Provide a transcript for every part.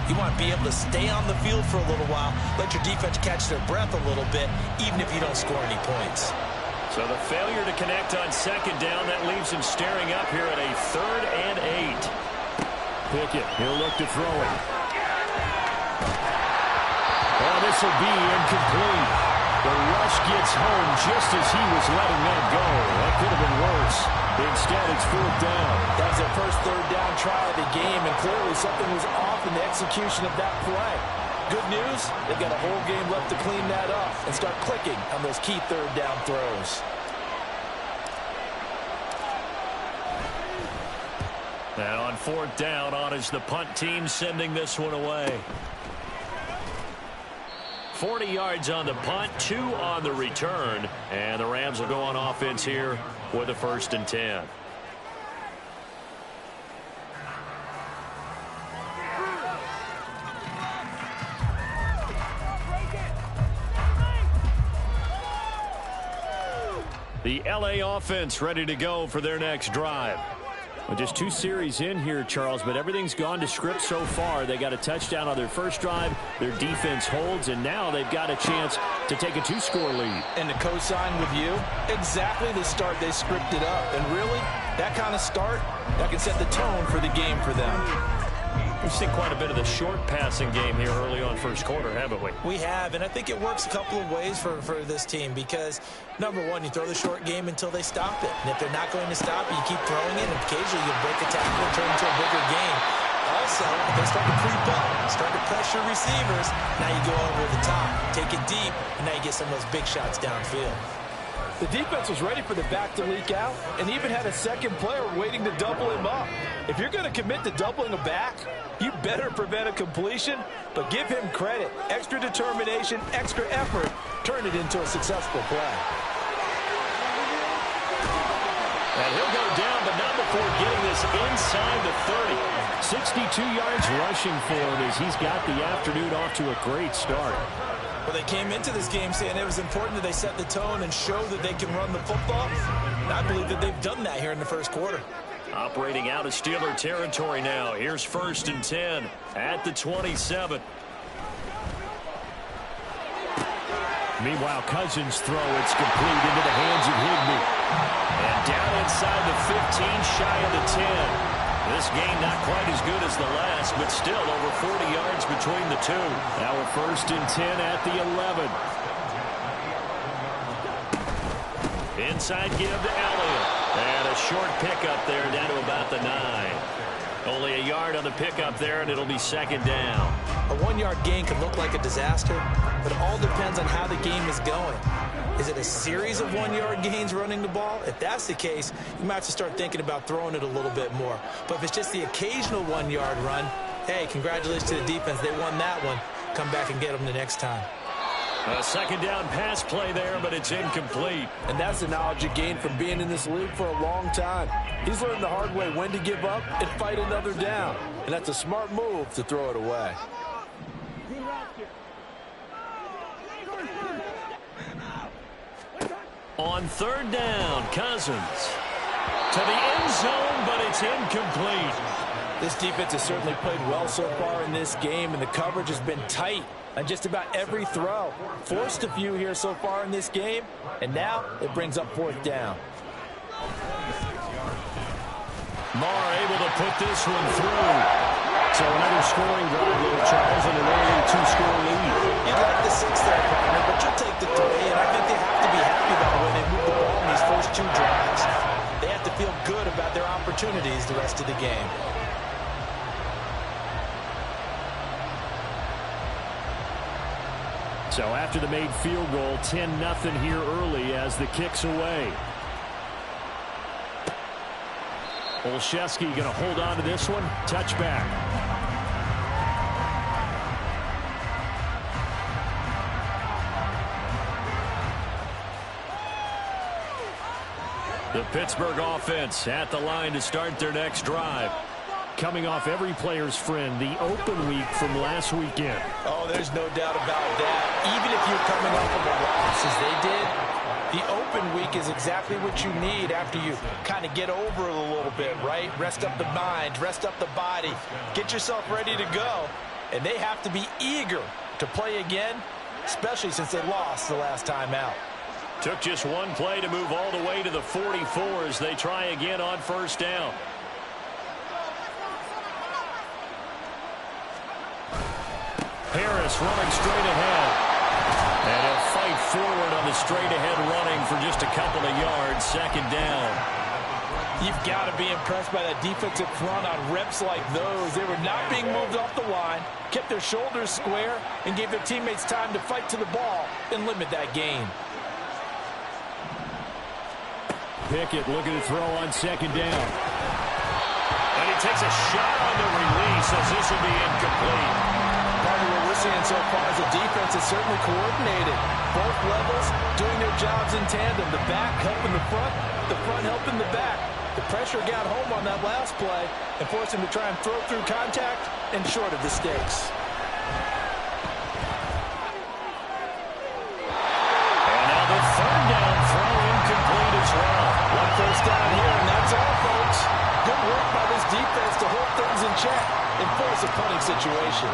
You want to be able to stay on the field for a little while, let your defense catch their breath a little bit, even if you don't score any points. So the failure to connect on second down, that leaves him staring up here at a 3rd and 8. Pickett, he'll look to throw it. Oh, this will be incomplete. The rush gets home just as he was letting that go. That could have been worse. Instead, it's 4th down. That was their first 3rd down try of the game, and clearly something was off in the execution of that play. Good news, they've got a whole game left to clean that up and start clicking on those key 3rd down throws. And on 4th down, on is the punt team sending this one away. 40 yards on the punt, 2 on the return. And the Rams will go on offense here with a 1st and 10. The LA offense ready to go for their next drive. Well, just 2 series in here, Charles, but everything's gone to script so far. They got a touchdown on their first drive. Their defense holds, and now they've got a chance to take a 2-score lead. And to co-sign with you, exactly the start they scripted up. And really, that kind of start, that can set the tone for the game for them. We've seen quite a bit of the short passing game here early on first quarter, haven't we? We have, and I think it works a couple of ways for this team because, number one, you throw the short game until they stop it. And if they're not going to stop it, you keep throwing it, and occasionally you'll break a tackle and turn into a bigger game. Also, if they start to creep up, start to pressure receivers, now you go over the top, take it deep, and now you get some of those big shots downfield. The defense was ready for the back to leak out and even had a second player waiting to double him up. If you're going to commit to doubling a back, you better prevent a completion, but give him credit. Extra determination, extra effort, turn it into a successful play. And he'll go down, but not before getting this inside the 30. 62 yards rushing for him as he's got the afternoon off to a great start. Well, they came into this game saying it was important that they set the tone and show that they can run the football. And I believe that they've done that here in the first quarter. Operating out of Steeler territory now. Here's 1st and 10 at the 27. Meanwhile, Cousins' throw, it's complete into the hands of Higbee. And down inside the 15, shy of the 10. This game not quite as good as the last, but still over 40 yards between the two. Now a 1st and 10 at the 11. Inside give to Elliott. And a short pickup there down to about the 9. Only a yard on the pickup there, and it'll be 2nd down. A 1-yard gain could look like a disaster, but it all depends on how the game is going. Is it a series of 1-yard gains running the ball? If that's the case, you might have to start thinking about throwing it a little bit more. But if it's just the occasional 1-yard run, hey, congratulations to the defense. They won that one. Come back and get them the next time. A 2nd down pass play there, but it's incomplete. And that's the knowledge you gain from being in this league for a long time. He's learned the hard way when to give up and fight another down. And that's a smart move to throw it away. On 3rd down, Cousins to the end zone, but it's incomplete. This defense has certainly played well so far in this game, and the coverage has been tight on just about every throw. Forced a few here so far in this game, and now it brings up 4th down. Marr able to put this one through. So another scoring drive there, Charles, and an early 2-score lead. You'd like the 6 there, partner, but you'll take the 3, and I think they have to be happy about the way they move the ball in these first 2 drives. They have to feel good about their opportunities the rest of the game. So after the made field goal, 10-0 here early as the kick's away. Olszewski going to hold on to this one. Touchback. The Pittsburgh offense at the line to start their next drive. Coming off every player's friend, the open week from last weekend. Oh, there's no doubt about that. Even if you're coming off of a loss as they did, the open week is exactly what you need after you kind of get over it a little bit, right? Rest up the mind, rest up the body, get yourself ready to go. and they have to be eager to play again, especially since they lost the last time out. Took just one play to move all the way to the 44 as they try again on first down. Harris running straight ahead. And he'll fight forward on the straight-ahead running for just a couple of yards. Second down. You've got to be impressed by that defensive front on reps like those. They were not being moved off the line, kept their shoulders square, and gave their teammates time to fight to the ball and limit that gain. Pickett looking to throw on second down. And he takes a shot on the release as this will be incomplete. Part of what we're seeing so far is the defense is certainly coordinated. Both levels doing their jobs in tandem. The back helping the front helping the back. The pressure got home on that last play and forced him to try and throw through contact and short of the stakes. And now the third down throw incomplete as well. One first down here, and that's all, folks. Good work by this defense to hold things in check and force a punting situation.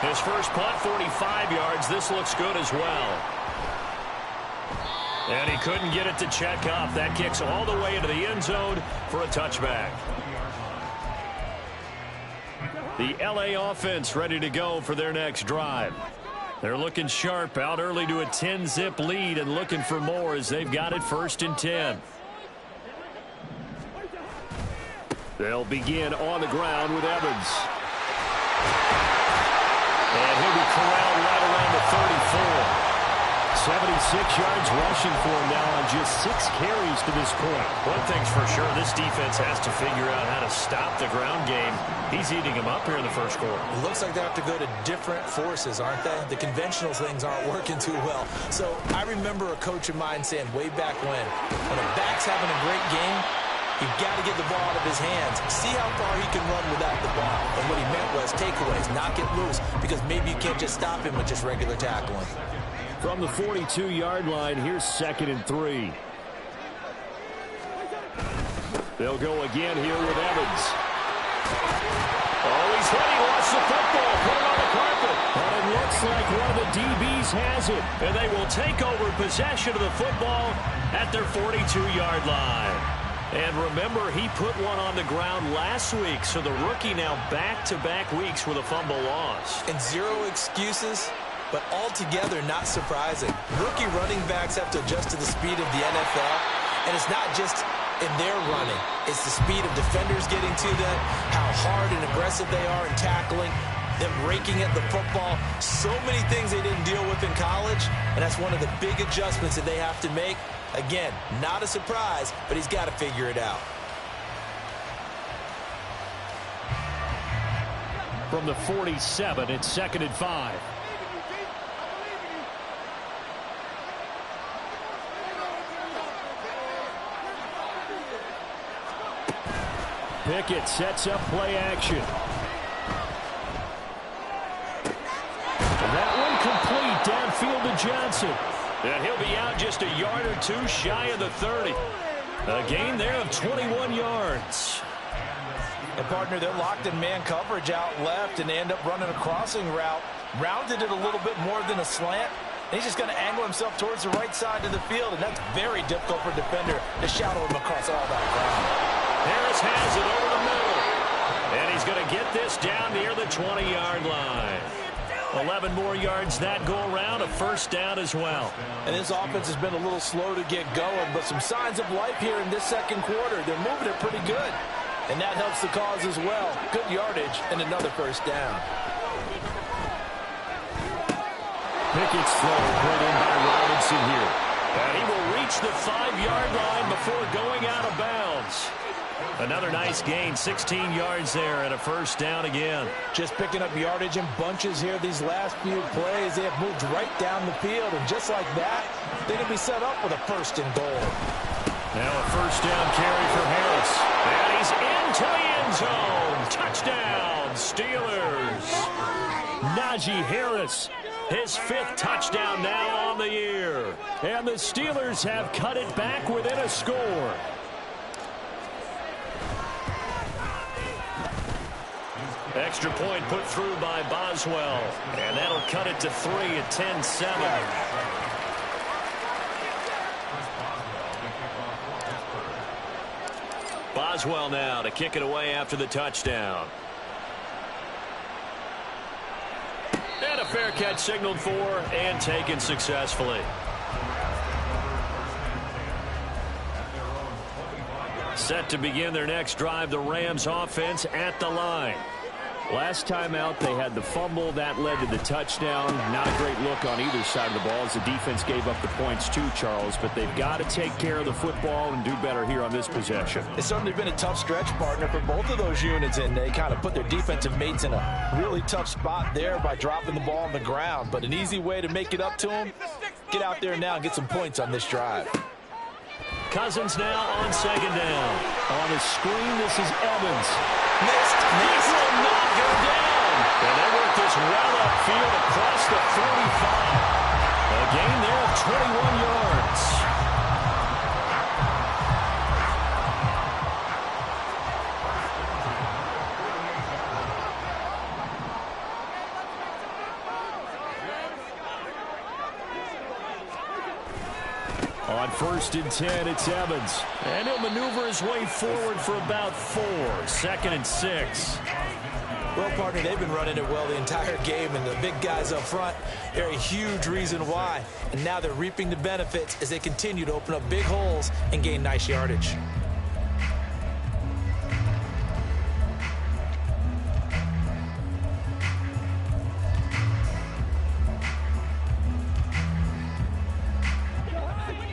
His first punt, 45 yards. This looks good as well. And he couldn't get it to check up. That kicks all the way into the end zone for a touchback. The LA offense ready to go for their next drive. They're looking sharp, out early to a 10-zip lead and looking for more as they've got it 1st and 10. They'll begin on the ground with Evans. And he'll be corralled right around the 34. 76 yards rushing for him now on just 6 carries to this point. One thing's for sure, this defense has to figure out how to stop the ground game. He's eating him up here in the first quarter. It looks like they have to go to different forces, aren't they? The conventional things aren't working too well. So I remember a coach of mine saying way back when a back's having a great game, you've got to get the ball out of his hands. See how far he can run without the ball. And what he meant was takeaways, not get loose, because maybe you can't just stop him with just regular tackling. From the 42-yard line, here's 2nd and 3. They'll go again here with Evans. Oh, he's hit. He lost the football. Put it on the carpet. And it looks like one of the DBs has it. And they will take over possession of the football at their 42-yard line. And remember, he put one on the ground last week, so the rookie now back-to-back weeks with a fumble loss. And zero excuses, but altogether not surprising. Rookie running backs have to adjust to the speed of the NFL, and it's not just in their running. It's the speed of defenders getting to them, how hard and aggressive they are in tackling, them raking at the football. So many things they didn't deal with in college, and that's one of the big adjustments that they have to make. Again, not a surprise, but he's got to figure it out. From the 47, it's 2nd and 5. Pickett sets up play action. That one complete downfield to Johnson. And he'll be out just a yard or two shy of the 30. A gain there of 21 yards. And, partner, they're locked in man coverage out left, and they end up running a crossing route. Rounded it a little bit more than a slant. And he's just going to angle himself towards the right side of the field, and that's very difficult for a defender to shadow him across all that ground. Harris has it over the middle. And he's going to get this down near the 20-yard line. 11 more yards that go around, a first down as well. And this offense has been a little slow to get going, but some signs of life here in this second quarter. They're moving it pretty good, and that helps the cause as well. Good yardage and another first down. Pickett's throw put in by Robinson here. And he will reach the 5-yard line before going out of bounds. Another nice gain, 16 yards there, and a first down again. Just picking up yardage in bunches here these last few plays. They have moved right down the field, and just like that, they can be set up with a first and goal. Now a first down carry for Harris. And he's into the end zone. Touchdown, Steelers. Najee Harris, his 5th touchdown now on the year. And the Steelers have cut it back within a score. extra point put through by Boswell. And that'll cut it to 3 at 10-7. Boswell now to kick it away after the touchdown. And a fair catch signaled for and taken successfully. Set to begin their next drive, the Rams offense at the line. Last time out, they had the fumble. That led to the touchdown. Not a great look on either side of the ball as the defense gave up the points too, Charles. But they've got to take care of the football and do better here on this possession. It's certainly been a tough stretch, partner, for both of those units, and they kind of put their defensive mates in a really tough spot there by dropping the ball on the ground. But an easy way to make it up to them, get out there now and get some points on this drive. Cousins now on second down. On the screen, this is Evans. Missed. This will not go down. And they work this well upfield across the 45. A gain there of 21 yards. On 1st and 10, it's Evans. And he'll maneuver his way forward for about 4. 2nd and 6. Well, partner, they've been running it well the entire game, and the big guys up front, they're a huge reason why. And now they're reaping the benefits as they continue to open up big holes and gain nice yardage.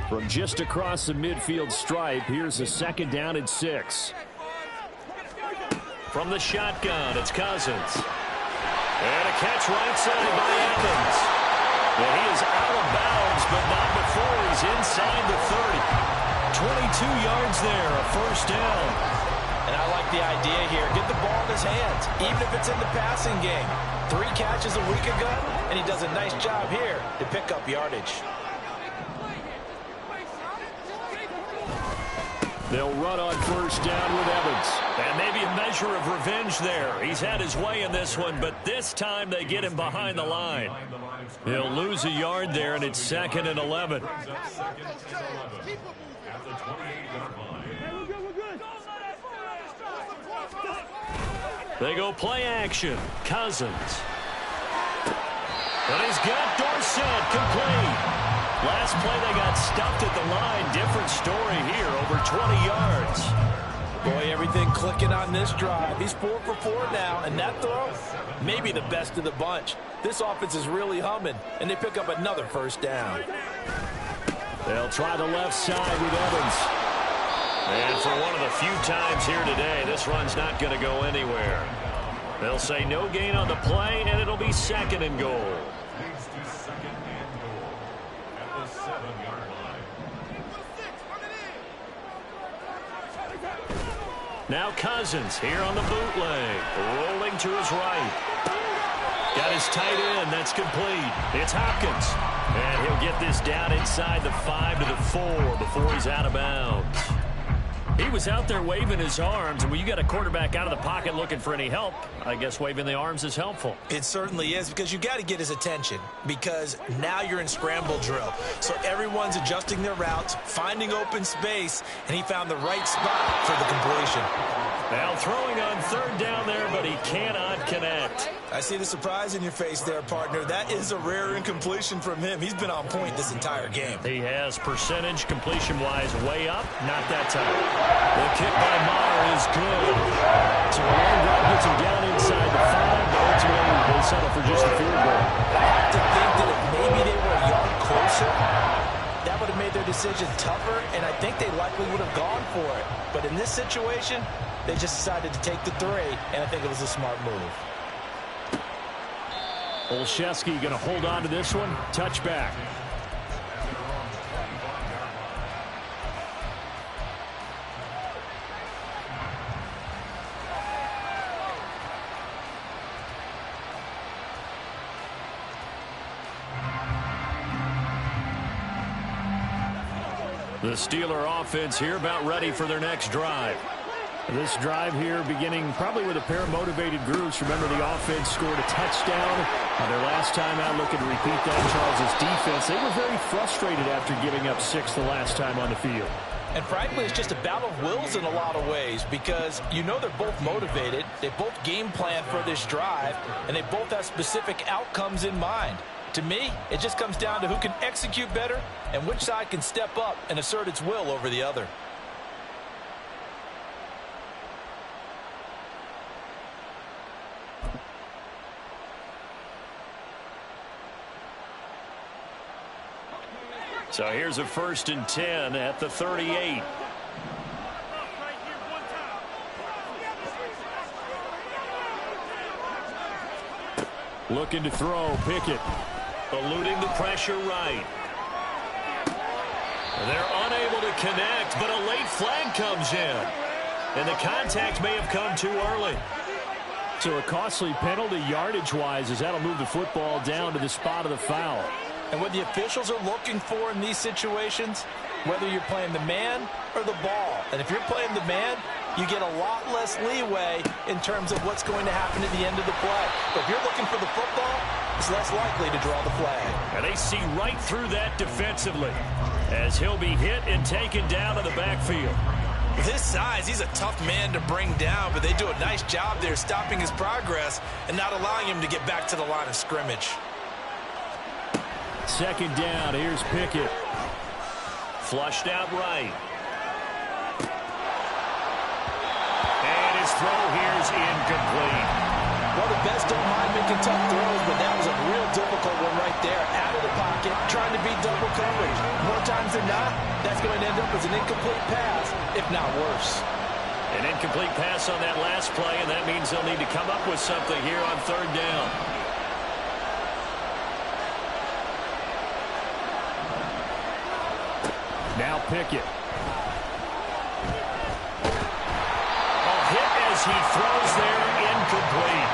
From just across the midfield stripe, here's a 2nd down and 6. From the shotgun, it's Cousins. And a catch right side by Evans. Well, he is out of bounds, but not before he's inside the 30. 22 yards there, a 1st down. And I like the idea here. Get the ball in his hands, even if it's in the passing game. 3 catches a week ago, and he does a nice job here to pick up yardage. They'll run on 1st down with Evans. And maybe a measure of revenge there. He's had his way in this one, but this time they get him behind the line. He'll lose a yard there, and it's 2nd and 11. They go play action. Cousins. But he's got Dorsett complete. Last play, they got stuffed at the line. Different story here, over 20 yards. Boy, everything clicking on this drive. He's 4 for 4 now, and that throw, maybe the best of the bunch. This offense is really humming, and they pick up another 1st down. They'll try the left side with Evans. And for one of the few times here today, this run's not going to go anywhere. They'll say no gain on the play, and it'll be 2nd and goal. Now Cousins here on the bootleg. Rolling to his right. Got his tight end. That's complete. It's Hopkins. And he'll get this down inside the 5 to the 4 before he's out of bounds. He was out there waving his arms, and when you got a quarterback out of the pocket looking for any help, I guess waving the arms is helpful. It certainly is, because you got to get his attention, because now you're in scramble drill. So everyone's adjusting their routes, finding open space, and he found the right spot for the completion. Now throwing on 3rd down there, but he cannot connect. I see the surprise in your face there, partner. That is a rare incompletion from him. He's been on point this entire game. He has percentage completion-wise way up, not that time. The kick by Meyer is good. So a long run gets him down inside the 5, but ultimately they settle for just a field goal. I have to think that if maybe they were a yard closer, that would have made their decision tougher, and I think they likely would have gone for it. But in this situation, they just decided to take the 3, and I think it was a smart move. Olszewski going to hold on to this one. Touchback. The Steeler offense here about ready for their next drive. This drive here beginning probably with a pair of motivated groups. Remember, the offense scored a touchdown. Their last time out, looking to repeat that. Charles' defense, they were very frustrated after giving up 6 the last time on the field. And frankly, it's just a battle of wills in a lot of ways because you know they're both motivated. They both game plan for this drive, and they both have specific outcomes in mind. To me, it just comes down to who can execute better and which side can step up and assert its will over the other. So here's a 1st and 10 at the 38. Looking to throw, Pickett. Eluding the pressure right. They're unable to connect, but a late flag comes in. And the contact may have come too early. So a costly penalty yardage-wise as that'll move the football down to the spot of the foul. And what the officials are looking for in these situations, whether you're playing the man or the ball. And if you're playing the man, you get a lot less leeway in terms of what's going to happen at the end of the play. But if you're looking for the football, it's less likely to draw the flag. And they see right through that defensively as he'll be hit and taken down in the backfield. With his size, he's a tough man to bring down, but they do a nice job there stopping his progress and not allowing him to get back to the line of scrimmage. 2nd down, here's Pickett. Flushed out right. And his throw here's incomplete. Well, the best don't mind making tough throws, but that was a real difficult one right there. Out of the pocket, trying to beat double coverage. More times than not, that's going to end up as an incomplete pass, if not worse. An incomplete pass on that last play, and that means they'll need to come up with something here on 3rd down. Now Pickett. A hit as he throws there, incomplete.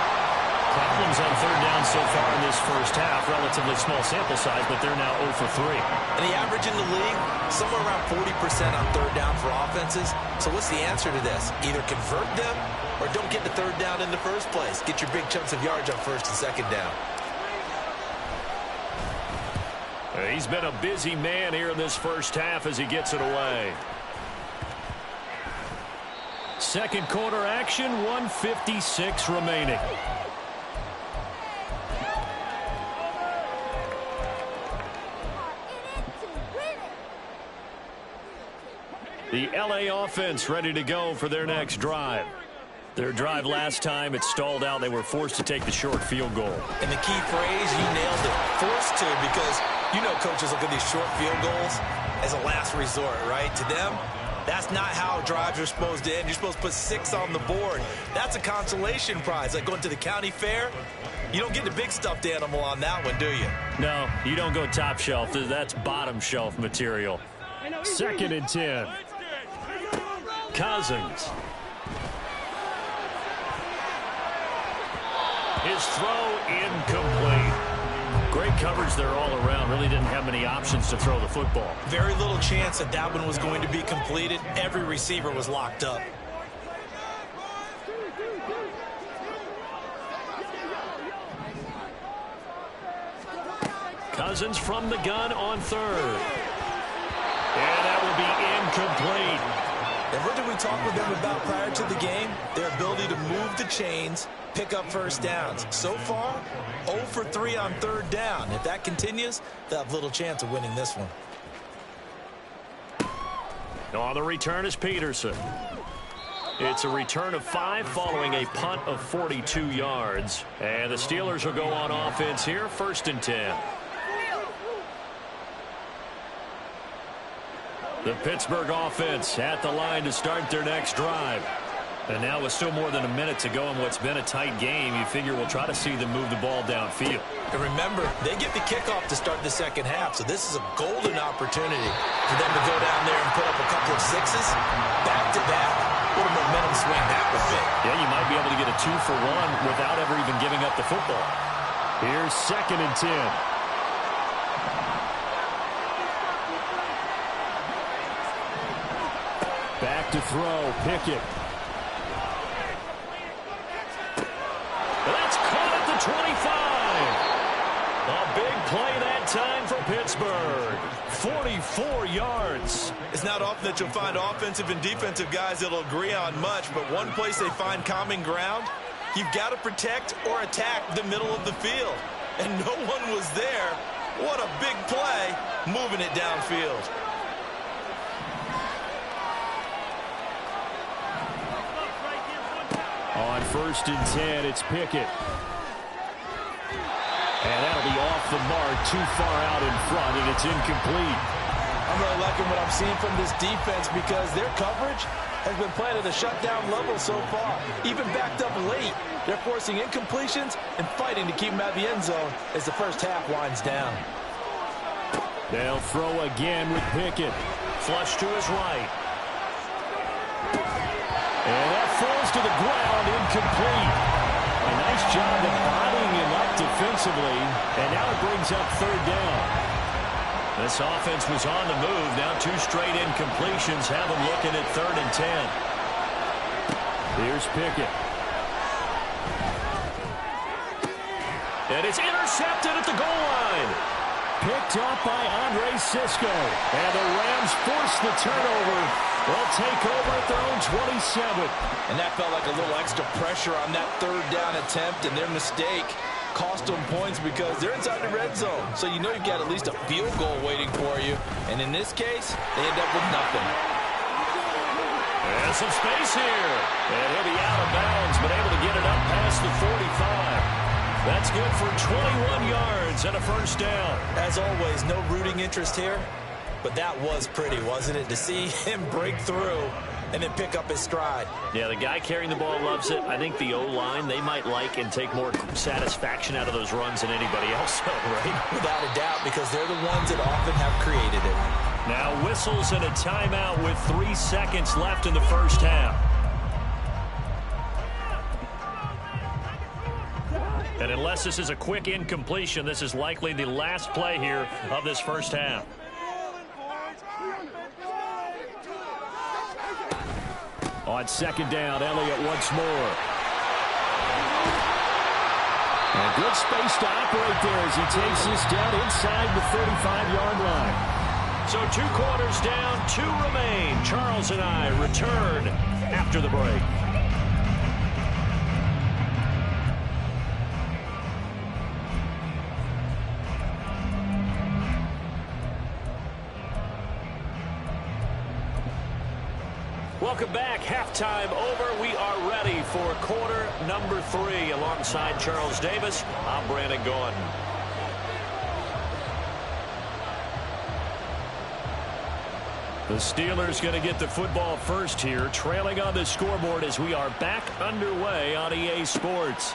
Problems on 3rd down so far in this first half. Relatively small sample size, but they're now 0 for 3. And the average in the league, somewhere around 40% on 3rd down for offenses. So what's the answer to this? Either convert them or don't get to 3rd down in the first place. Get your big chunks of yards on 1st and 2nd down. He's been a busy man here in this first half as he gets it away. 2nd quarter action, 1:56 remaining. The LA offense ready to go for their next drive. Their drive last time, it stalled out. They were forced to take the short field goal. And the key phrase, you nailed it. Forced to, because you know coaches look at these short field goals as a last resort, right? To them, that's not how drives are supposed to end. You're supposed to put 6 on the board. That's a consolation prize. Like going to the county fair, you don't get the big stuffed animal on that one, do you? No, you don't go top shelf. That's bottom shelf material. 2nd and 10. Cousins. His throw incomplete. Great coverage there all around. Really didn't have many options to throw the football. Very little chance that that one was going to be completed. Every receiver was locked up. Cousins from the gun on 3rd. And that will be incomplete. And what did we talk with them about prior to the game? Their ability to move the chains, pick up 1st downs. So far, 0 for 3 on 3rd down. If that continues, they'll have little chance of winning this one. On the return is Peterson. It's a return of 5 following a punt of 42 yards. And the Steelers will go on offense here, 1st and 10. The Pittsburgh offense at the line to start their next drive. And now with still more than a minute to go in what's been a tight game, you figure we'll try to see them move the ball downfield. And remember, they get the kickoff to start the 2nd half, so this is a golden opportunity for them to go down there and put up a couple of 6s back-to-back. What a momentum swing that would be. Yeah, you might be able to get a 2 for 1 without ever even giving up the football. Here's 2nd and 10. Back to throw, Pickett. 25. A big play that time for Pittsburgh. 44 yards. It's not often that you'll find offensive and defensive guys that'll agree on much, but one place they find common ground, you've got to protect or attack the middle of the field. And no one was there. What a big play, moving it downfield. On 1st and 10, it's Pickett. And that'll be off the mark, too far out in front, and it's incomplete. I'm really liking what I'm seeing from this defense because their coverage has been playing at a shutdown level so far. Even backed up late, they're forcing incompletions and fighting to keep them out of the end zone as the first half winds down. They'll throw again with Pickett. Flush to his right. And that falls to the ground, incomplete. A nice job of bodying him up defensively, and now it brings up 3rd down. This offense was on the move. Now 2 straight incompletions have them looking at 3rd and 10. Here's Pickett. And it's intercepted at the goal line. Picked up by Andre Sisco. And the Rams force the turnover. They'll take over at their own 27. And that felt like a little extra pressure on that 3rd down attempt, and their mistake cost them points because they're inside the red zone. So you know you've got at least a field goal waiting for you. And in this case, they end up with nothing. There's some space here. And he'll be out of bounds, but able to get it up past the 45. That's good for 21 yards and a 1st down. As always, no rooting interest here, but that was pretty, wasn't it? To see him break through and then pick up his stride. Yeah, the guy carrying the ball loves it. I think the O-line, they might like and take more satisfaction out of those runs than anybody else, right? Without a doubt, because they're the ones that often have created it. Now whistles and a timeout with 3 seconds left in the first half. And unless this is a quick incompletion, this is likely the last play here of this first half. On 2nd down, Elliott once more. And good space to operate there as he takes this down inside the 35-yard line. So 2 quarters down, 2 remain. Charles and I return after the break. Welcome back. Halftime over. We are ready for quarter number 3. Alongside Charles Davis, I'm Brandon Gordon. The Steelers going to get the football first here, trailing on the scoreboard as we are back underway on EA Sports.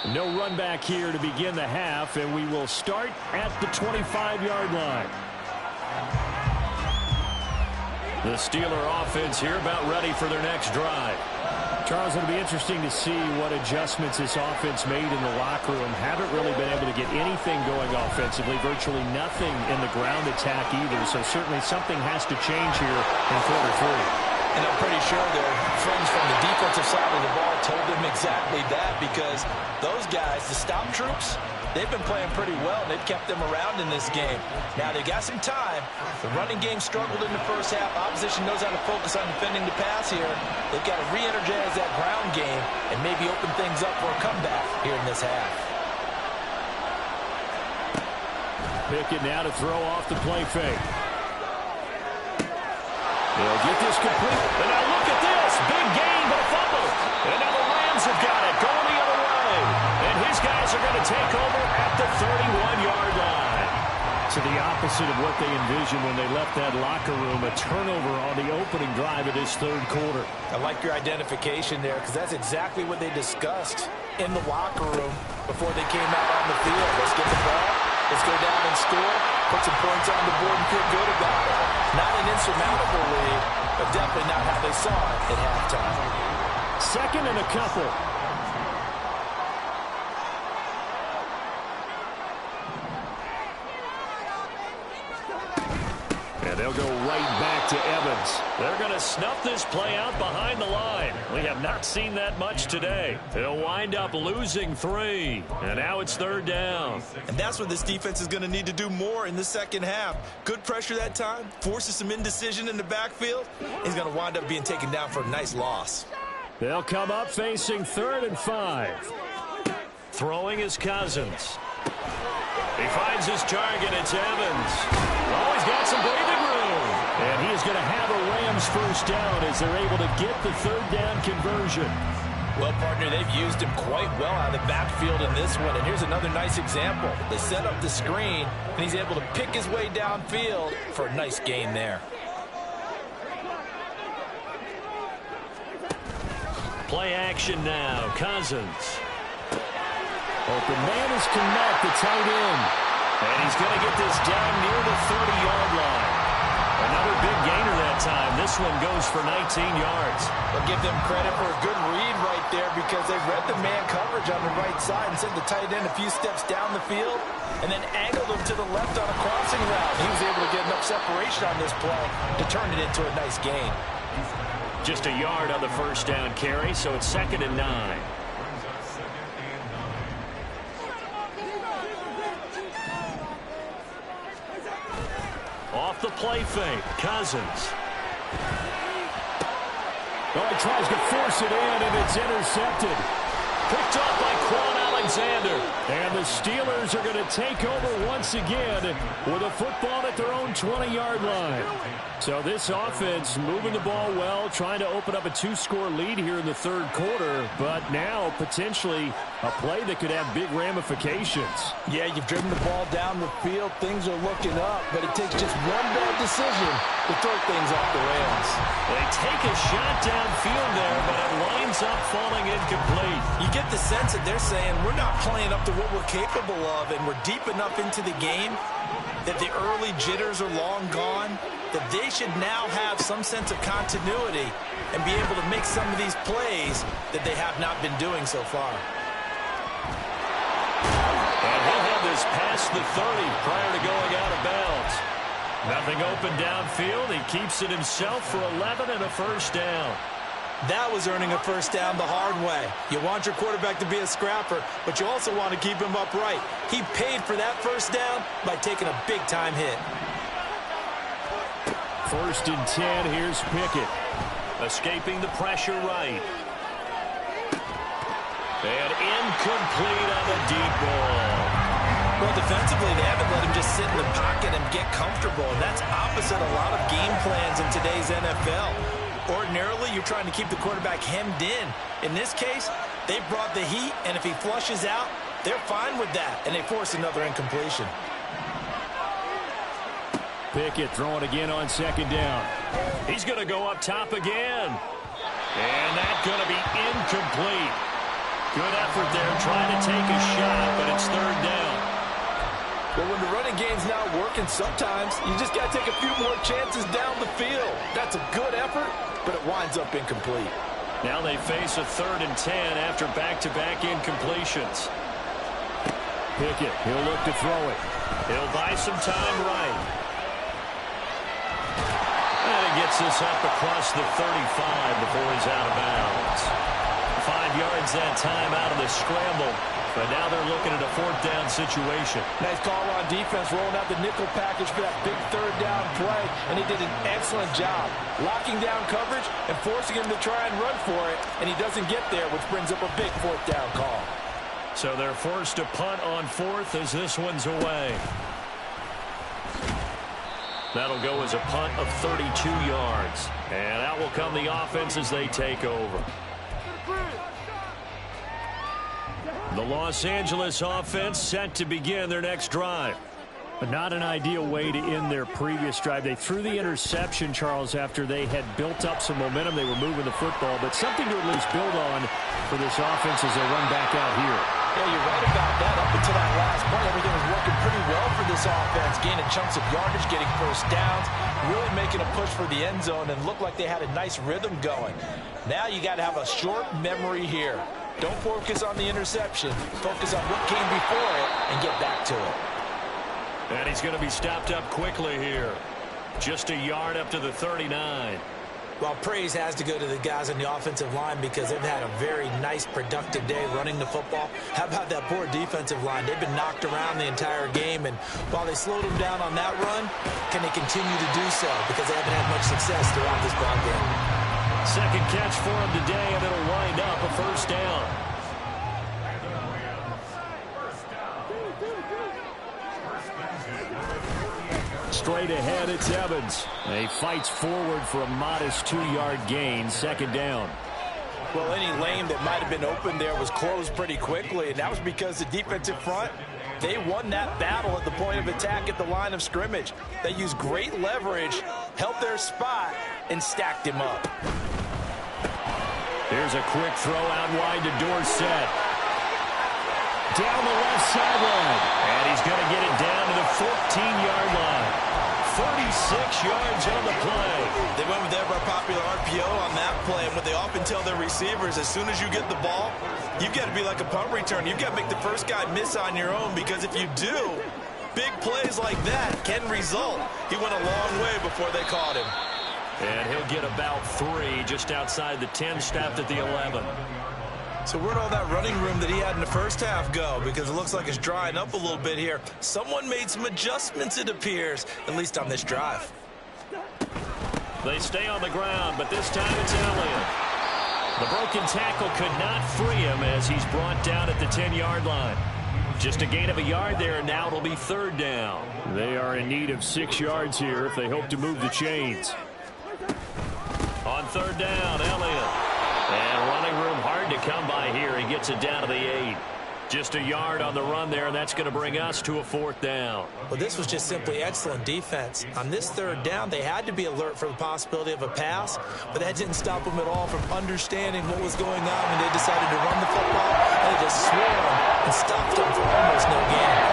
No run back here to begin the half, and we will start at the 25-yard line. The Steeler offense here about ready for their next drive. Charles, it'll be interesting to see what adjustments this offense made in the locker room. Haven't really been able to get anything going offensively, virtually nothing in the ground attack either. So certainly something has to change here in quarter 3. And I'm pretty sure their friends from the defensive side of the ball told them exactly that, because those guys, the stop troops, they've been playing pretty well, and they've kept them around in this game. Now, they got some time. The running game struggled in the first half. Opposition knows how to focus on defending the pass here. They've got to re-energize that ground game and maybe open things up for a comeback here in this half. Pickett now to throw off the play fake. They'll get this complete. And now look at this. Big gain, but a fumble. And now the Rams have got it. Going the other way. And his guys are going to take over at the 31-yard line. To the opposite of what they envisioned when they left that locker room. A turnover on the opening drive of this 3rd quarter. I like your identification there, because that's exactly what they discussed in the locker room before they came out on the field. Let's get the ball. Let's go down and score. Put some points on the board and feel good about it. Not an insurmountable lead, but definitely not how they saw it at halftime. 2nd and a couple. And they'll go right back back to Evans. They're going to snuff this play out behind the line. We have not seen that much today. They'll wind up losing 3. And now it's 3rd down. And that's what this defense is going to need to do more in the second half. Good pressure that time, forces some indecision in the backfield. He's going to wind up being taken down for a nice loss. They'll come up facing 3rd and 5. Throwing is Cousins. He finds his target. It's Evans. Oh, he's got some breathing room. And he is going to have a Rams first down as they're able to get the 3rd down conversion. Well, partner, they've used him quite well out of the backfield in this one. And here's another nice example. They set up the screen, and he's able to pick his way downfield for a nice gain there. Play action now. Cousins. Open man is Connect, the tight end. And he's going to get this down near the 30-yard line. Another big gainer that time. This one goes for 19 yards. I'll give them credit for a good read right there because they read the man coverage on the right side and sent the tight end a few steps down the field and then angled him to the left on a crossing route. He was able to get enough separation on this play to turn it into a nice gain. Just a yard on the first down carry, so it's 2nd and 9. Off the play fake, Cousins. Oh, he tries to force it in, and it's intercepted. Picked off by Quan Alexander. And the Steelers are going to take over once again with a football at their own 20-yard line. So this offense moving the ball well, trying to open up a 2-score lead here in the 3rd quarter, but now potentially a play that could have big ramifications. Yeah, you've driven the ball down the field. Things are looking up, but it takes just one bad decision to throw things off the rails. They take a shot downfield there, but it winds up falling incomplete. You get the sense that they're saying we're not playing up to what we're capable of, and we're deep enough into the game that the early jitters are long gone, that they should now have some sense of continuity and be able to make some of these plays that they have not been doing so far. And he'll have this past the 30 prior to going out of bounds. Nothing open downfield. He keeps it himself for 11 and a first down. That was earning a first down the hard way. You want your quarterback to be a scrapper, but you also want to keep him upright. He paid for that first down by taking a big-time hit. 1st and 10, here's Pickett. Escaping the pressure right. And incomplete on the deep ball. Well, defensively, they haven't let him just sit in the pocket and get comfortable, and that's opposite a lot of game plans in today's NFL. Ordinarily, you're trying to keep the quarterback hemmed in. In this case, they brought the heat, and if he flushes out, they're fine with that, and they force another incompletion. Pickett throwing again on 2nd down. He's going to go up top again. And that's going to be incomplete. Good effort there trying to take a shot, but it's 3rd down. Well, when the running game's not working, sometimes you just got to take a few more chances down the field. That's a good effort, but it winds up incomplete. Now they face a 3rd and 10 after back-to-back incompletions. Pickett, he'll look to throw it. He'll buy some time right. And he gets this up across the 35 before he's out of bounds. 5 yards that time out of the scramble. But now they're looking at a 4th down situation. Nice call on defense, rolling out the nickel package for that big 3rd down play. And he did an excellent job locking down coverage and forcing him to try and run for it. And he doesn't get there, which brings up a big 4th down call. So they're forced to punt on 4th as this one's away. That'll go as a punt of 32 yards. And out will come the offense as they take over. The Los Angeles offense set to begin their next drive. But not an ideal way to end their previous drive. They threw the interception, Charles, after they had built up some momentum. They were moving the football, but something to at least build on for this offense as they run back out here. Yeah, you're right about that. Up until that last point, everything was working pretty well for this offense, gaining chunks of yardage, getting first downs, really making a push for the end zone, and looked like they had a nice rhythm going. Now you got to have a short memory here. Don't focus on the interception. Focus on what came before it and get back to it. And he's going to be stopped up quickly here. Just a yard up to the 39. Well, praise has to go to the guys on the offensive line because they've had a very nice, productive day running the football. How about that poor defensive line? They've been knocked around the entire game, and while they slowed them down on that run, can they continue to do so? Because they haven't had much success throughout this ball game. Second catch for him today, and it'll wind up a first down. Straight ahead, it's Evans. He fights forward for a modest 2-yard gain, second down. Well, any lane that might have been open there was closed pretty quickly, and that was because the defensive front, they won that battle at the point of attack at the line of scrimmage. They used great leverage, held their spot, and stacked him up. Here's a quick throw out wide to Dorsett. Down the left sideline. And he's going to get it down to the 14-yard line. 36 yards on the play. They went with their popular RPO on that play, and what they often tell their receivers, as soon as you get the ball, you've got to be like a punt return. You've got to make the first guy miss on your own, because if you do, big plays like that can result. He went a long way before they caught him. And he'll get about 3 just outside the 10, stopped at the 11. So where'd all that running room that he had in the first half go? Because it looks like it's drying up a little bit here. Someone made some adjustments, it appears, at least on this drive. They stay on the ground, but this time it's Elliott. The broken tackle could not free him as he's brought down at the 10-yard line. Just a gain of a yard there, and now it'll be third down. They are in need of 6 yards here if they hope to move the chains. On third down, Elliott. And running room hard to come by here. He gets it down to the 8. Just a yard on the run there, and that's going to bring us to a fourth down. Well, this was just simply excellent defense. On this third down, they had to be alert for the possibility of a pass, but that didn't stop them at all from understanding what was going on when they decided to run the football, and they just swarmed and stopped them for almost no gain.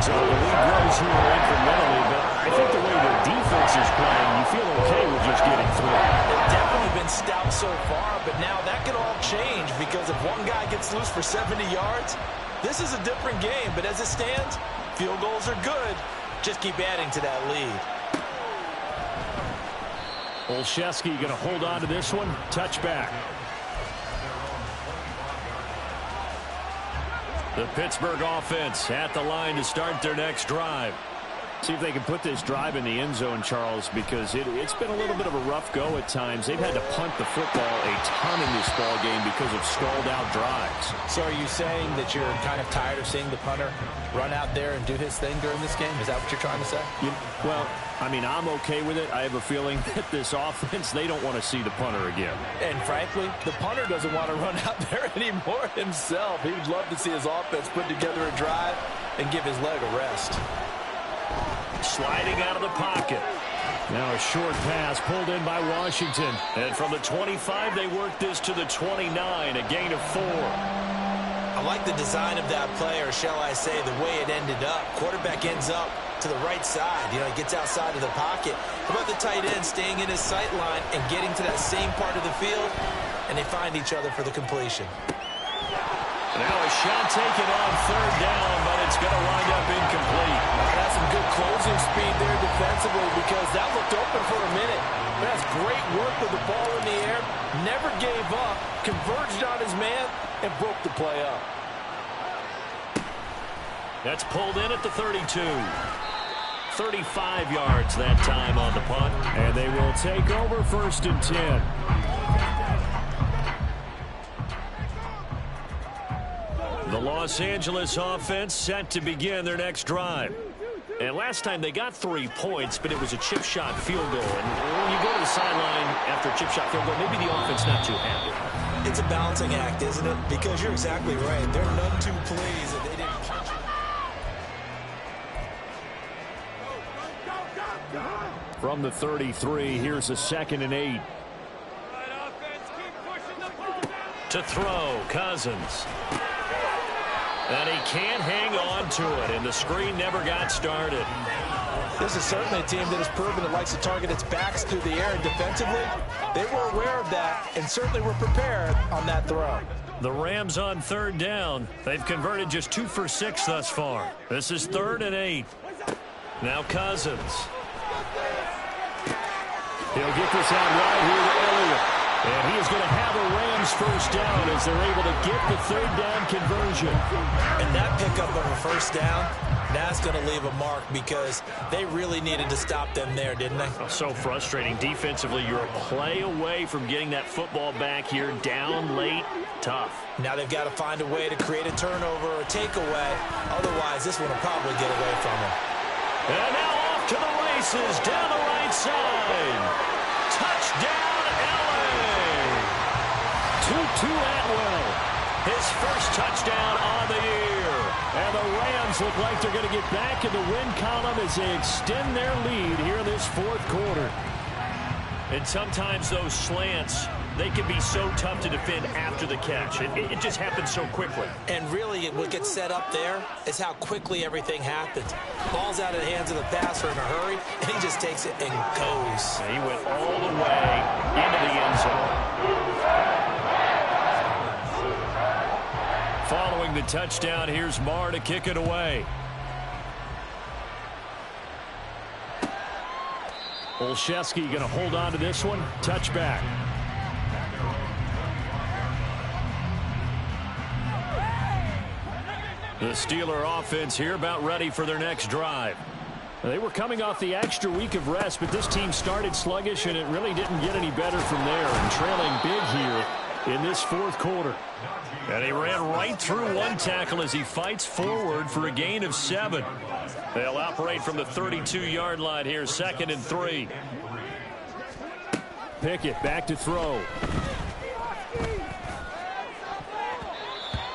So the lead grows here incrementally, but I think the way the defense is playing, you feel okay with just getting through. They've definitely been stout so far, but now that could all change, because if one guy gets loose for 70 yards, this is a different game. But as it stands, field goals are good. Just keep adding to that lead. Olszewski going to hold on to this one. Touchback. The Pittsburgh offense at the line to start their next drive. See if they can put this drive in the end zone, Charles, because it's been a little bit of a rough go at times. They've had to punt the football a ton in this ball game because of stalled-out drives. So are you saying that you're kind of tired of seeing the punter run out there and do his thing during this game? Is that what you're trying to say? Well, I mean, I'm okay with it. I have a feeling that this offense, they don't want to see the punter again. And frankly, the punter doesn't want to run out there anymore himself. He would love to see his offense put together a drive and give his leg a rest. Sliding out of the pocket. Now a short pass pulled in by Washington. And from the 25, they work this to the 29, a gain of 4. I like the design of that play, or shall I say the way it ended up. Quarterback ends up to the right side. You know, he gets outside of the pocket. How about the tight end staying in his sight line and getting to that same part of the field? And they find each other for the completion. Now a shot taken on third down, but it's going to wind up incomplete. That's some good closing speed there defensively, because that looked open for a minute. That's great work with the ball in the air. Never gave up, converged on his man, and broke the play up. That's pulled in at the 32. 35 yards that time on the punt. And they will take over first and 10. The Los Angeles offense set to begin their next drive. And last time they got 3 points, but it was a chip shot field goal. And when you go to the sideline after a chip shot field goal, maybe the offense not too happy. It's a balancing act, isn't it? Because you're exactly right. There are none too pleased that they didn't punch it. From the 33, here's a 2nd and 8. To throw, Cousins. And he can't hang on to it, and the screen never got started. This is certainly a team that has proven it likes to target its backs through the air, and defensively, they were aware of that and certainly were prepared on that throw. The Rams on third down. They've converted just 2 for 6 thus far. This is 3rd and 8. Now Cousins. He'll get this out right here to Elliott. And he is going to have a Rams first down as they're able to get the third down conversion. And that pickup of a first down, that's going to leave a mark because they really needed to stop them there, didn't they? Oh, so frustrating. Defensively, you're a play away from getting that football back here. Down late, tough. Now they've got to find a way to create a turnover or a takeaway. Otherwise, this one will probably get away from them. And now off to the races down the right side. Touchdown, LA. Tutu Atwell, his first touchdown on the year. And the Rams look like they're going to get back in the win column as they extend their lead here in this fourth quarter. And sometimes those slants, they can be so tough to defend after the catch. It just happens so quickly. And really, what gets set up there is how quickly everything happens. Ball's out of the hands of the passer in a hurry, and he just takes it and goes. He went all the way into the end zone. Following the touchdown, here's Marr to kick it away. Olszewski going to hold on to this one. Touchback. The Steeler offense here about ready for their next drive. They were coming off the extra week of rest, but this team started sluggish, and it really didn't get any better from there. And trailing big here in this fourth quarter. And he ran right through one tackle as he fights forward for a gain of 7. They'll operate from the 32-yard line here, 2nd and 3. Pickett back to throw.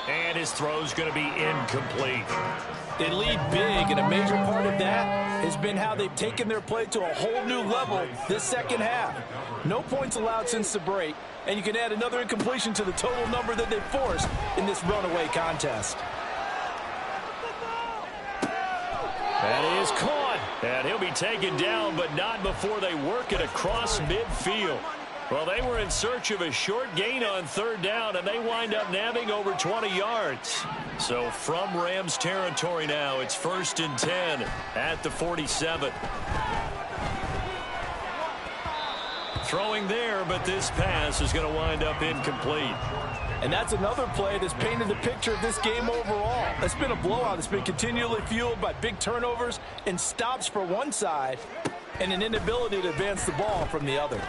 And his throw's going to be incomplete. They lead big, and a major part of that has been how they've taken their play to a whole new level this second half. No points allowed since the break, and you can add another incompletion to the total number that they forced in this runaway contest. That is caught, and he'll be taken down, but not before they work it across midfield. Well, they were in search of a short gain on third down, and they wind up nabbing over 20 yards. So from Rams territory now, it's 1st and 10 at the 47. Throwing there, but this pass is going to wind up incomplete. And that's another play that's painted the picture of this game overall. It's been a blowout. It's been continually fueled by big turnovers and stops for one side and an inability to advance the ball from the other.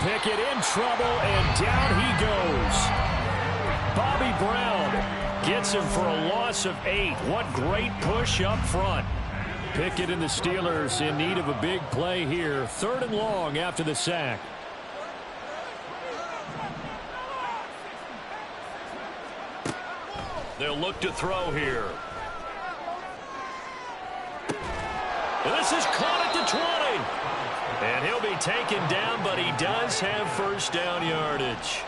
Pickett in trouble, and down he goes. Bobby Brown gets him for a loss of 8. What great push up front. Pickett and the Steelers in need of a big play here. 3rd and long after the sack. They'll look to throw here. This is caught at the 20. And he'll be taken down, but he does have first down yardage.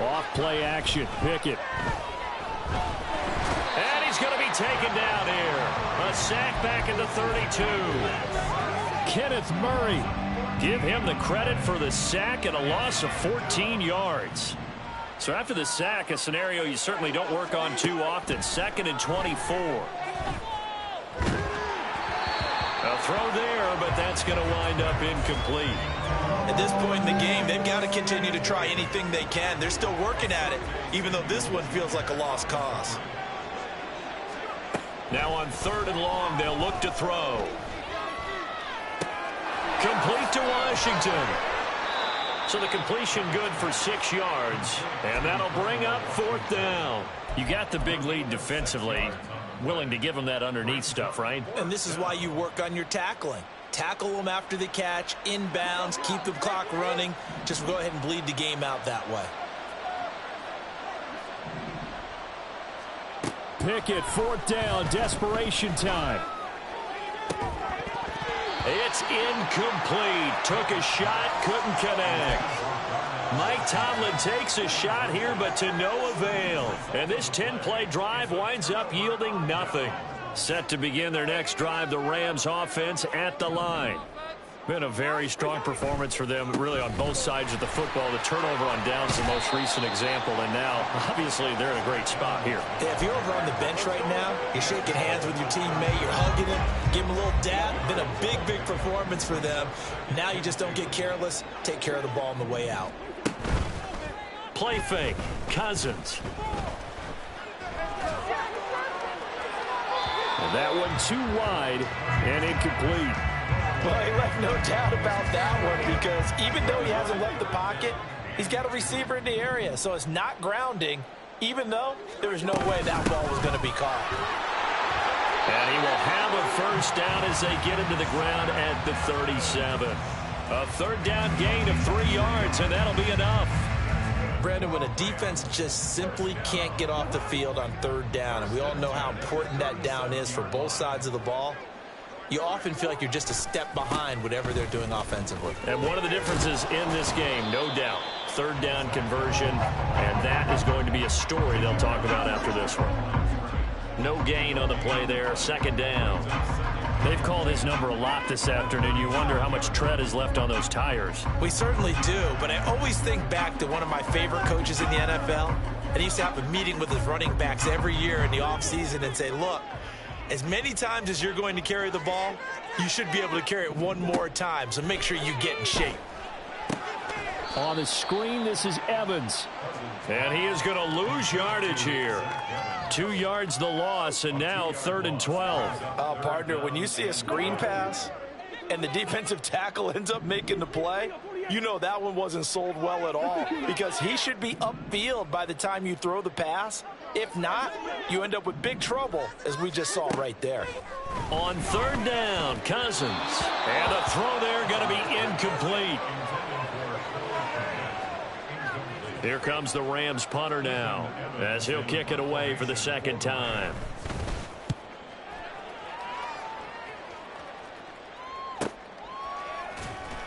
Off play action, Pickett. And he's going to be taken down here. A sack back at the 32. Kenneth Murray. Give him the credit for the sack and a loss of 14 yards. So after the sack, a scenario you certainly don't work on too often. 2nd and 24. A throw there, but that's going to wind up incomplete. At this point in the game, they've got to continue to try anything they can. They're still working at it, even though this one feels like a lost cause. Now on 3rd and long, they'll look to throw. Complete to Washington. So the completion good for 6 yards. And that'll bring up 4th down. You got the big lead defensively. Willing to give them that underneath stuff, right? And this is why you work on your tackling. Tackle them after the catch, inbounds, keep the clock running. Just go ahead and bleed the game out that way. Pickett, 4th down, desperation time. It's incomplete. Took a shot, couldn't connect. Mike Tomlin takes a shot here, but to no avail. And this 10-play drive winds up yielding nothing. Set to begin their next drive, the Rams offense at the line. Been a very strong performance for them, really, on both sides of the football. The turnover on downs is the most recent example, and now, obviously, they're in a great spot here. Yeah, if you're over on the bench right now, you're shaking hands with your teammate, you're hugging him, give him a little dab. Been a big, big performance for them. Now you just don't get careless. Take care of the ball on the way out. Play fake, Cousins. And that one too wide and incomplete. Well, he left no doubt about that one, because even though he hasn't left the pocket, he's got a receiver in the area, so it's not grounding, even though there was no way that ball was going to be caught. And he will have a first down as they get into the ground at the 37. A third down gain of 3 yards, and that'll be enough. Brandon, when a defense just simply can't get off the field on third down, and we all know how important that down is for both sides of the ball, you often feel like you're just a step behind whatever they're doing offensively. And one of the differences in this game, no doubt, third down conversion, and that is going to be a story they'll talk about after this one. No gain on the play there, second down. They've called his number a lot this afternoon. You wonder how much tread is left on those tires. We certainly do, but I always think back to one of my favorite coaches in the NFL, and he used to have a meeting with his running backs every year in the offseason and say, look, as many times as you're going to carry the ball, you should be able to carry it one more time, so make sure you get in shape. On the screen, this is Evans. And he is going to lose yardage here. 2 yards the loss, and now 3rd and 12. Partner, when you see a screen pass and the defensive tackle ends up making the play, you know that one wasn't sold well at all, because he should be upfield by the time you throw the pass. If not, you end up with big trouble, as we just saw right there. On third down, Cousins. And the throw there going to be incomplete. Here comes the Rams punter now, as he'll kick it away for the second time.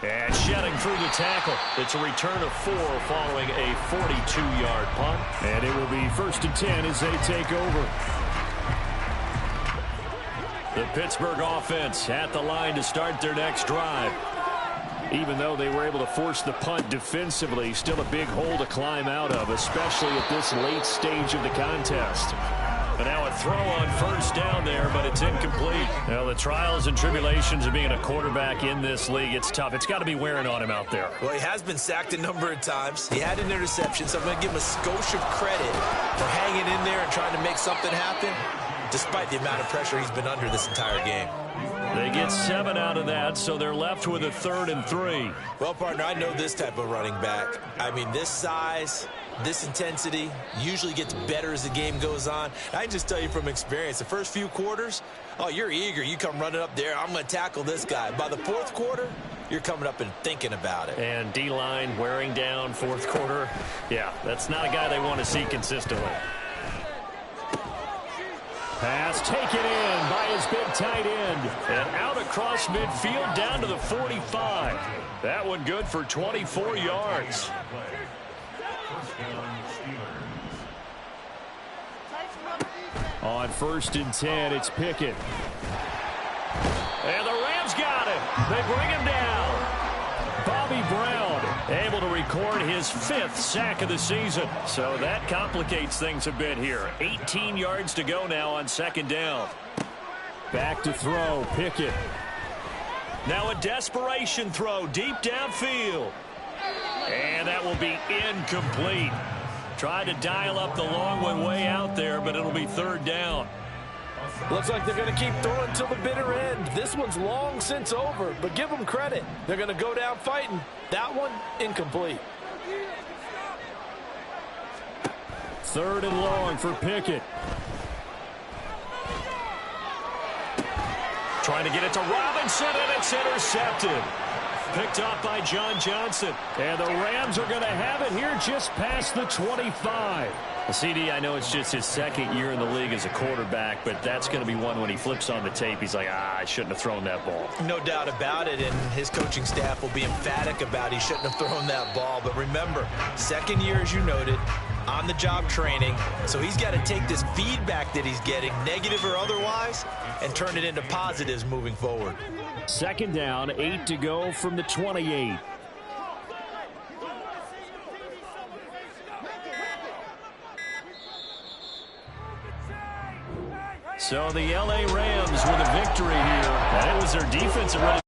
And shedding through the tackle. It's a return of 4 following a 42-yard punt. And it will be 1st and 10 as they take over. The Pittsburgh offense at the line to start their next drive. Even though they were able to force the punt defensively, still a big hole to climb out of, especially at this late stage of the contest. And now a throw on first down there, but it's incomplete. Well, the trials and tribulations of being a quarterback in this league, it's tough. It's got to be wearing on him out there. Well, he has been sacked a number of times. He had an interception, so I'm going to give him a skosh of credit for hanging in there and trying to make something happen, despite the amount of pressure he's been under this entire game. They get 7 out of that, so they're left with a 3rd and 3. Well, partner, I know this type of running back. I mean, this size, this intensity usually gets better as the game goes on. I can just tell you from experience, the first few quarters, oh, you're eager. You come running up there, I'm going to tackle this guy. By the 4th quarter, you're coming up and thinking about it. And D-line wearing down 4th quarter. Yeah, that's not a guy they want to see consistently. Pass taken in by his big tight end. And out across midfield down to the 45. That one good for 24 yards. On 1st and 10, it's Pickett. And the Rams got him. They bring him down. Bobby Brown able to record his 5th sack of the season. So that complicates things a bit here. 18 yards to go now on 2nd down. Back to throw, Pickett. Now a desperation throw deep downfield. And that will be incomplete. Tried to dial up the long one way out there, but it'll be 3rd down. Looks like they're going to keep throwing till the bitter end. This one's long since over, but give them credit. They're going to go down fighting. That one, incomplete. 3rd and long for Pickett. Trying to get it to Robinson, and it's intercepted. Picked off by John Johnson. And the Rams are going to have it here just past the 25. CD, I know it's just his 2nd year in the league as a quarterback, but that's going to be one when he flips on the tape. He's like, I shouldn't have thrown that ball. No doubt about it, and his coaching staff will be emphatic about he shouldn't have thrown that ball. But remember, 2nd year, as you noted, on-the-job training. So he's got to take this feedback that he's getting, negative or otherwise, and turn it into positives moving forward. Second down, 8 to go from the 28. So the L.A. Rams with a victory here. And it was their defense that really